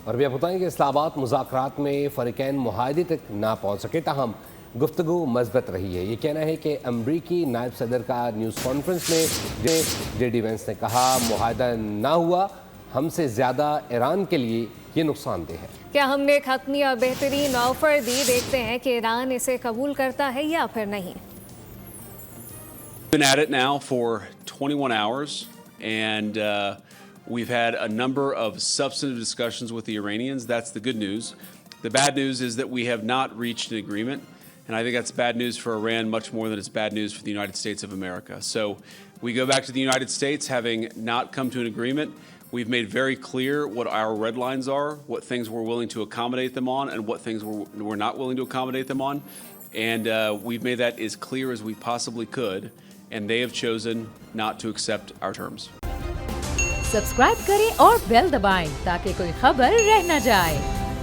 और भी आप बताएं कि इस्लामाबाद मुज़ाकरात में फ़रीक़ैन मुआहदे तक ना पहुँच सके, ताहम गुफ्तगू मज़बत रही है। ये कहना है कि अमरीकी नायब सदर का न्यूज़ कॉन्फ्रेंस में जेडी वेंस ने कहा मुआहदा ना हुआ, हमसे ज़्यादा ईरान के लिए ये नुकसानदेह है। क्या हमने एक हतमी और बेहतरीन ऑफर दी, देखते हैं कि ईरान इसे कबूल करता है या फिर नहीं। Been at it now for 21 hours and we've had a number of substantive discussions with the Iranians. That's the good news. The bad news is that we have not reached an agreement, and I think that's bad news for Iran much more than it's bad news for the United States of America. So we go back to the United States having not come to an agreement. We've made very clear what our red lines are, what things we're willing to accommodate them on, and what things we're not willing to accommodate them on. And we've made that as clear as we possibly could, and they have chosen not to accept our terms. Subscribe करें और bell दबाएं ताकि कोई खबर रह न जाए।